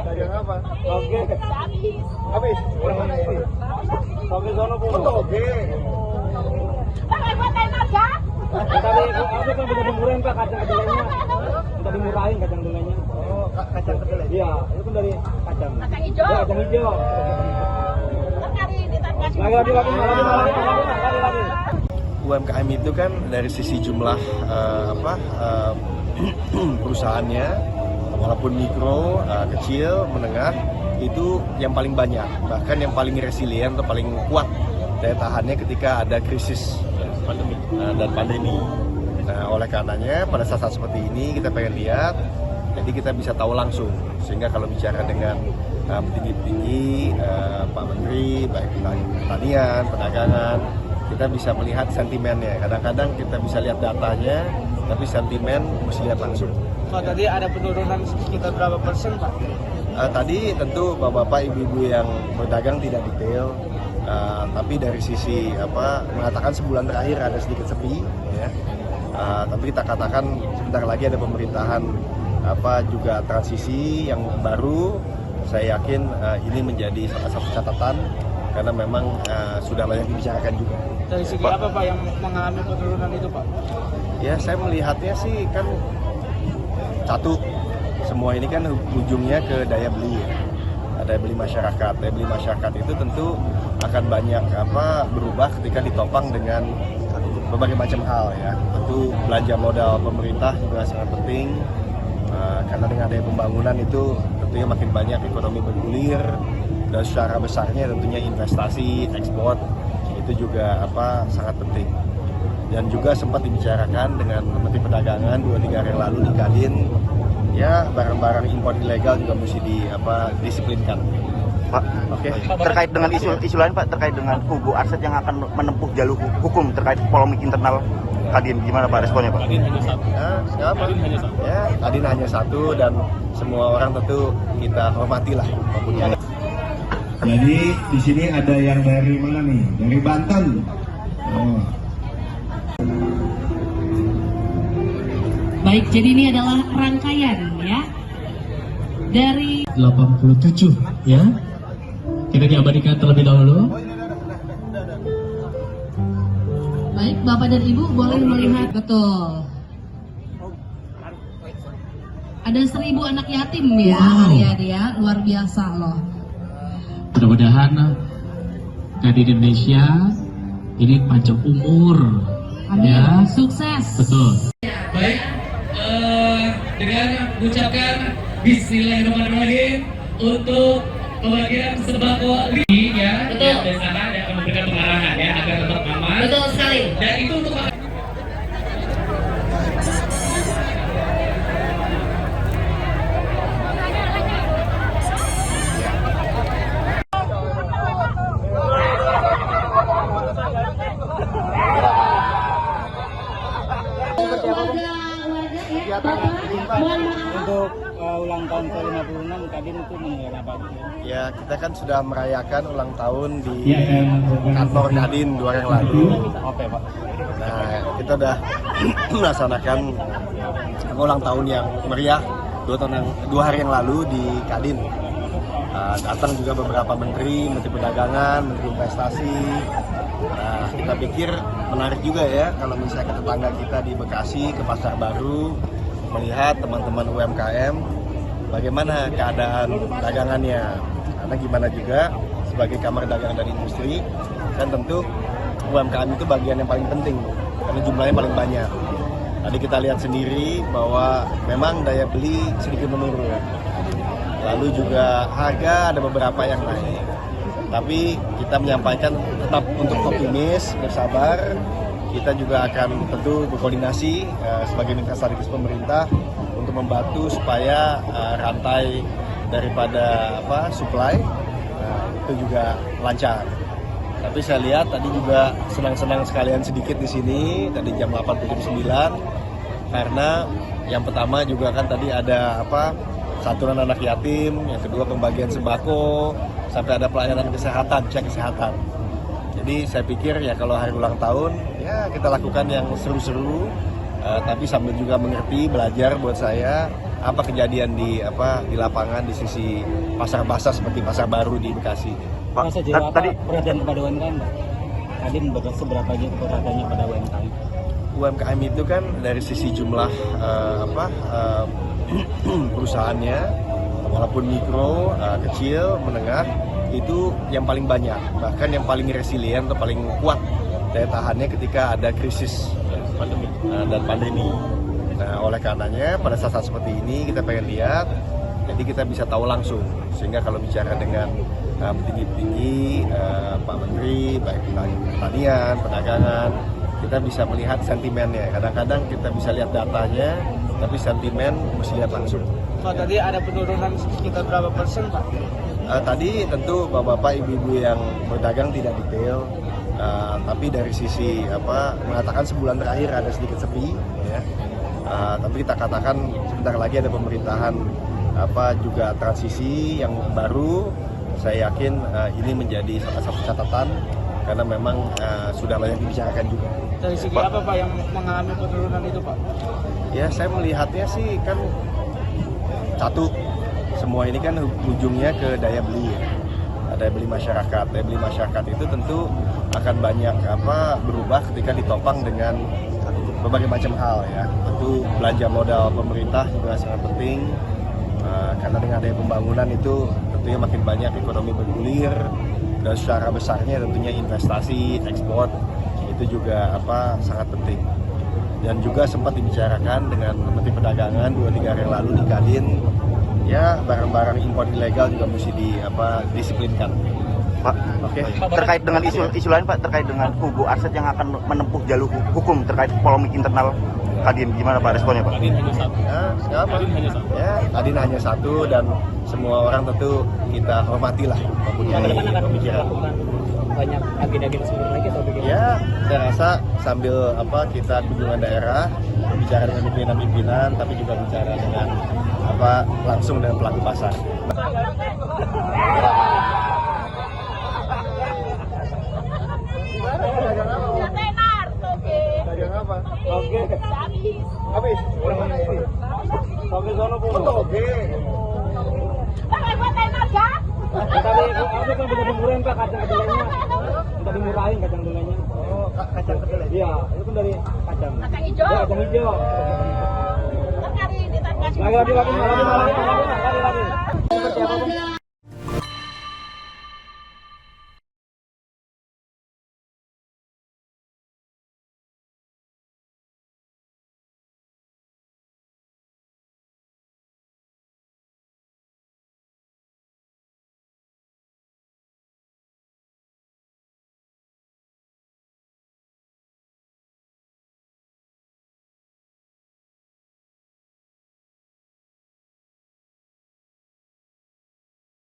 Dagang apa? Oke. Habis. Oke, sono po. Oke. Buat tenar ya? Tadi apa kan bisa dimurahin Pak kacang kedelainya? Minta dimurahin kacang kedelainya. Oh, kacang kedelai. Iya, itu kan dari kacang. Kacang hijau. Ya, kacang hijau. Lagi. UMKM itu kan dari sisi jumlah perusahaannya, walaupun mikro, kecil, menengah, itu yang paling banyak, bahkan yang paling resilient atau paling kuat daya tahannya ketika ada krisis dan pandemi. Nah, oleh karenanya pada saat seperti ini kita pengen lihat, jadi kita bisa tahu langsung, sehingga kalau bicara dengan tinggi-tinggi Pak Menteri, baik pertanian, perdagangan, kita bisa melihat sentimennya. Kadang-kadang kita bisa lihat datanya, tapi sentimen mesti lihat langsung. Pak, tadi ada penurunan sekitar berapa persen Pak? Tadi tentu bapak-bapak, ibu-ibu yang berdagang tidak detail, tapi dari sisi mengatakan sebulan terakhir ada sedikit sepi, ya. Tapi kita katakan sebentar lagi ada pemerintahan juga transisi yang baru. Saya yakin ini menjadi salah satu catatan karena memang sudah banyak dibicarakan juga. Dari segi apa Pak yang mengalami penurunan itu Pak? Ya, saya melihatnya sih kan satu, semua ini kan ujungnya ke daya beli, ya. Daya beli masyarakat. Daya beli masyarakat itu tentu akan banyak berubah ketika ditopang dengan berbagai macam hal, ya. Tentu belanja modal pemerintah juga sangat penting, karena dengan adanya pembangunan itu tentunya makin banyak ekonomi bergulir, dan secara besarnya tentunya investasi, ekspor itu juga sangat penting. Dan juga sempat dibicarakan dengan Menteri Perdagangan 2-3 hari yang lalu di Kadin, ya barang-barang impor ilegal juga mesti disiplinkan. Pak, Oke. terkait dengan isu lain Pak, terkait dengan kubu Arsyad yang akan menempuh jalur hukum terkait polemik internal Kadin, gimana Pak responnya Pak? Kadin hanya satu. Ya, Kadin hanya satu dan semua orang tentu kita hormatilah. Jadi di sini ada yang dari mana nih? Dari Banten. Oh. Baik, jadi ini adalah rangkaian ya dari 87 ya. Kita diabadikan terlebih dahulu. baik Bapak dan Ibu boleh melihat betul. Ada 1000 anak yatim ya, Arya, luar biasa loh. Mudah-mudahan di Indonesia ini panjang umur. Amin. Ya. Sukses. Betul. Baik, dengan mengucapkan Bismillahirrahmanirrahim untuk pembagian sembako ini ya. Betul. Dari sana ada akan memberikan pengarahan ya agar tetap aman. Betul sekali. Dan itu untuk Untuk ulang tahun ke-56 Kadin itu menggelar apa? Ya, kita kan sudah merayakan ulang tahun di kantor Kadin 2 hari yang lalu. Oke Pak. Nah, kita udah melaksanakan ulang tahun yang meriah 2 hari yang lalu di Kadin. Datang juga beberapa menteri perdagangan, menteri investasi. Nah, kita pikir menarik juga ya kalau misalnya ke tetangga kita di Bekasi, ke Pasar Baru, melihat teman-teman UMKM bagaimana keadaan dagangannya. Karena gimana juga sebagai Kamar Dagang dan Industri, kan tentu UMKM itu bagian yang paling penting karena jumlahnya paling banyak. Tadi kita lihat sendiri bahwa memang daya beli sedikit menurun. Lalu juga harga ada beberapa yang naik. Tapi kita menyampaikan tetap untuk optimis, bersabar. Kita juga akan tentu berkoordinasi sebagai mitra strategis pemerintah untuk membantu supaya rantai daripada supply itu juga lancar. Tapi saya lihat tadi juga senang-senang sekalian sedikit di sini tadi jam 8.79 karena yang pertama juga kan tadi ada santunan anak yatim, yang kedua pembagian sembako, sampai ada pelayanan kesehatan, cek kesehatan. Jadi saya pikir ya kalau hari ulang tahun ya ya kita lakukan yang seru-seru, tapi sambil juga mengerti, belajar buat saya apa kejadian di lapangan di sisi pasar basah seperti Pasar Baru di Bekasi. Pak, Sejauh apa tadi perhatian kepada UMKM, Pak? Kadin seberapa aja perhatiannya pada UMKM? UMKM itu kan dari sisi jumlah perusahaannya, walaupun mikro, kecil, menengah, itu yang paling banyak, bahkan yang paling resilient atau paling kuat daya tahannya ketika ada krisis dan pandemi. Nah, oleh karenanya pada saat seperti ini kita pengen lihat, jadi kita bisa tahu langsung, sehingga kalau bicara dengan petinggi-petinggi, Pak Menteri, baik pertanian, perdagangan, kita bisa melihat sentimennya. Kadang-kadang kita bisa lihat datanya, tapi sentimen mesti lihat langsung. Pak, tadi ada penurunan sekitar berapa persen, Pak? Tadi tentu bapak-bapak, ibu-ibu yang berdagang tidak detail, tapi dari sisi mengatakan sebulan terakhir ada sedikit sepi, ya. Tapi kita katakan sebentar lagi ada pemerintahan juga transisi yang baru. Saya yakin ini menjadi salah satu catatan karena memang sudah banyak dibicarakan juga. Dari segi apa, Pak, yang mengalami penurunan itu, Pak? Ya, saya melihatnya sih kan satu, semua ini kan ujungnya ke daya beli, ya. Daya beli masyarakat. Daya beli masyarakat itu tentu akan banyak berubah ketika ditopang dengan berbagai macam hal, ya. Tentu belanja modal pemerintah juga sangat penting, karena dengan adanya pembangunan itu tentunya makin banyak ekonomi bergulir, dan secara besarnya tentunya investasi, ekspor itu juga sangat penting. Dan juga sempat dibicarakan dengan Menteri Perdagangan 2-3 hari yang lalu di Kadin, ya barang-barang impor ilegal juga mesti disiplinkan. Pak, terkait dengan isu lain, Pak, terkait dengan kubu Arset yang akan menempuh jalur hukum terkait polemik internal Kadin, gimana Pak responnya, Pak? Kadin hanya satu. Ya, ya, Kadin hanya satu dan semua orang tentu kita hormatilah mempunyai pemikiran. Banyak agenda-agenda sebelum lagi atau bagaimana? Ya, saya rasa sambil kita kunjungan daerah, bicara dengan pimpinan-pimpinan, tapi juga bicara dengan langsung dengan pelaku pasar. Dagang apa? Oke. Habis. Oke, sono Bu. Oke. Tadi ada kan bisa dimurahin Pak kacang kedelainya. Minta dimurahin kacang kedelainya. Oh, kacang kedelai. Iya, itu kan dari kacang. Kacang hijau. Ya, kacang hijau. Lagi.